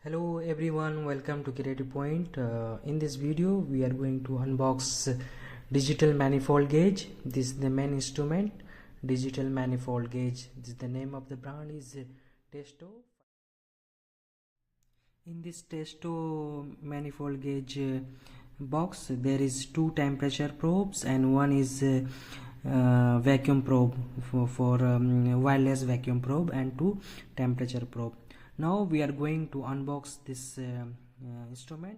Hello everyone, welcome to Creative Point. In this video we are going to unbox digital manifold gauge. This is the main instrument, digital manifold gauge. This is the name of the brand is Testo. In this Testo manifold gauge box there is two temperature probes and one is vacuum probe for wireless vacuum probe and two temperature probe. Now we are going to unbox this instrument.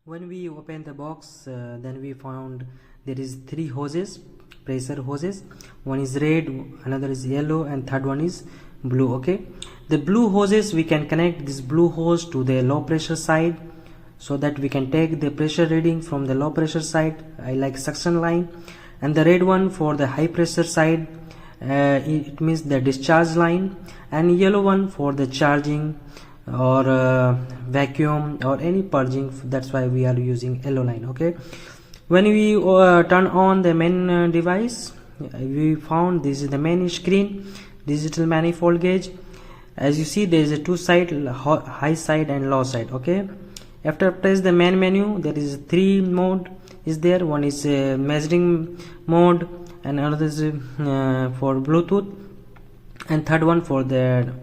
When we open the box, then we found there is three hoses, pressure hoses. One is red, another is yellow, and third one is blue. Okay, the blue hoses, we can connect this blue hose to the low pressure side so that we can take the pressure reading from the low pressure side, I like suction line. And the red one for the high pressure side, it means the discharge line. And yellow one for the charging or vacuum or any purging. That's why we are using yellow line. Okay, when we turn on the main device, we found this is the main screen, digital manifold gauge. As you see, there is a two side, high side and low side. Okay, after press the main menu, there is three mode is there. One is measuring mode, and another is for Bluetooth, and third one for the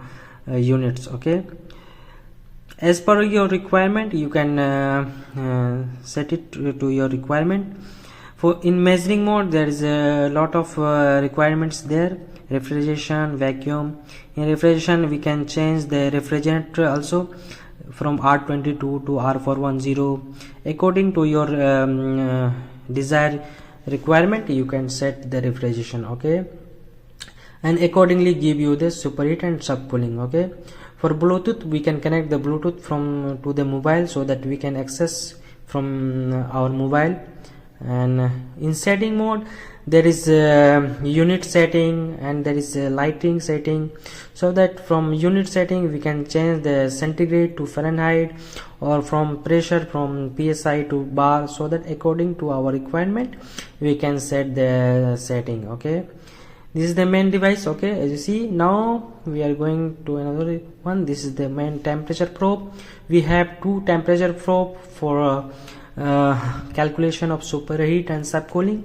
units. Okay, as per your requirement you can set it to your requirement. For in measuring mode there is a lot of requirements there: refrigeration, vacuum. In refrigeration we can change the refrigerant also from R22 to R410 according to your desired requirement. You can set the refrigeration. Okay, and accordingly give you the superheat and subcooling. Okay, for Bluetooth we can connect the Bluetooth from to the mobile so that we can access from our mobile. And in setting mode there is unit setting and there is lighting setting, so that from unit setting we can change the centigrade to Fahrenheit or from pressure from psi to bar, so that according to our requirement we can set the setting. Okay, this is the main device. Okay, as you see, now we are going to another one. This is the main temperature probe. We have two temperature probe for calculation of superheat and subcooling.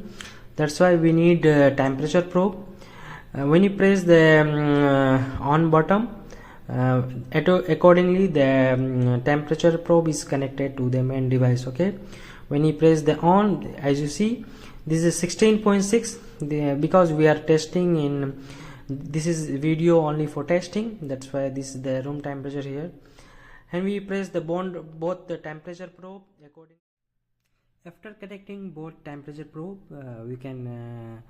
That's why we need temperature probe. When you press the on button, accordingly the temperature probe is connected to the main device. Okay, when you press the on, as you see, this is 16.6 because we are testing in this is video only for testing. That's why this is the room temperature here. And we press the both the temperature probe according. After connecting both temperature probe, we can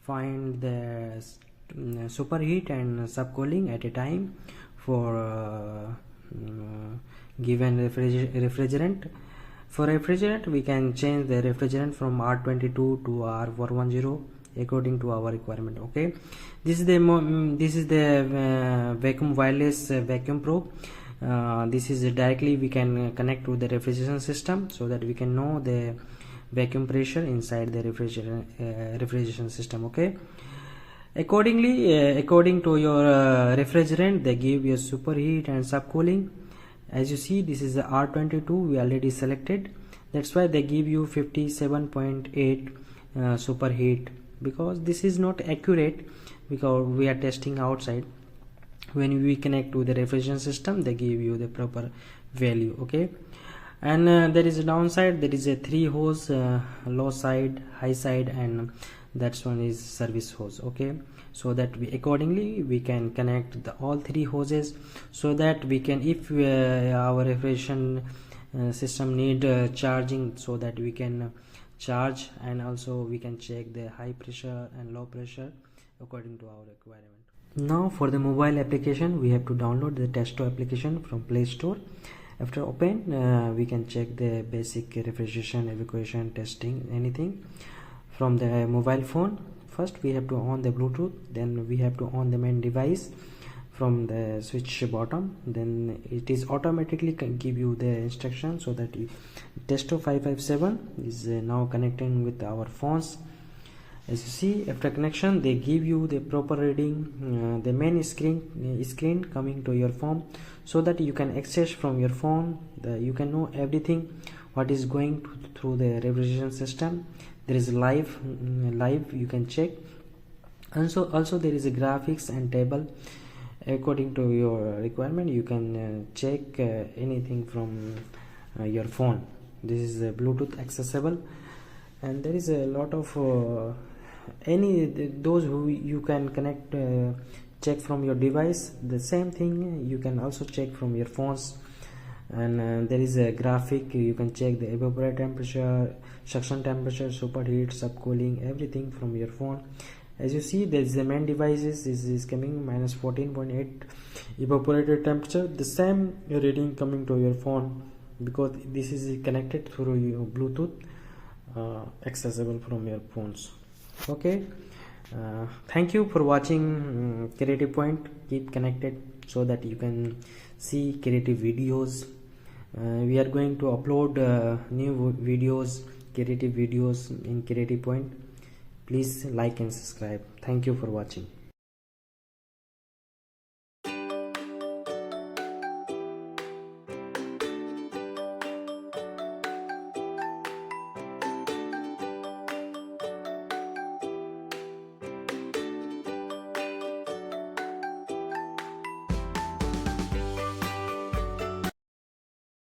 find the superheat and subcooling at a time for given refrigerant. For refrigerant, we can change the refrigerant from R22 to R410 according to our requirement. Okay, this is the vacuum wireless vacuum probe. This is directly we can connect to the refrigeration system so that we can know the vacuum pressure inside the refrigeration system. Okay, accordingly according to your refrigerant they give you superheat and subcooling. As you see, this is the R22 we already selected. That's why they give you 57.8 superheat, because this is not accurate because we are testing outside. When we connect to the refrigeration system they give you the proper value. Okay, and there is a downside. There is a three hose, low side, high side, and that's one is service hose. Okay, so that we accordingly we can connect all three hoses so that we can, if our refrigeration system need charging, so that we can charge, and also we can check the high pressure and low pressure according to our requirement. Now for the mobile application we have to download the Testo application from Play Store. After open, we can check the basic refrigeration, evacuation, testing, anything from the mobile phone. first we have to on the Bluetooth, then we have to on the main device from the switch bottom, then it is automatically give you the instruction. So that Testo 557 is now connecting with our phones. As you see, after connection they give you the proper reading, the main screen coming to your phone, so that you can access from your phone, you can know everything what is going through the refrigeration system. There is live you can check, and also there is a graphics and table according to your requirement. You can check anything from your phone. This is Bluetooth accessible, and there is a lot of those who you can connect, check from your device. The same thing you can also check from your phones. And there is a graphic, you can check the evaporator temperature, suction temperature, superheat, subcooling, everything from your phone. As you see, there is the main devices is coming minus 14.8 evaporator temperature, the same reading coming to your phone, because this is connected through your Bluetooth, accessible from your phones. Okay, thank you for watching Creative Point. Keep connected so that you can see creative videos. We are going to upload new videos, creative videos in Creative Point. Please like and subscribe. Thank you for watching.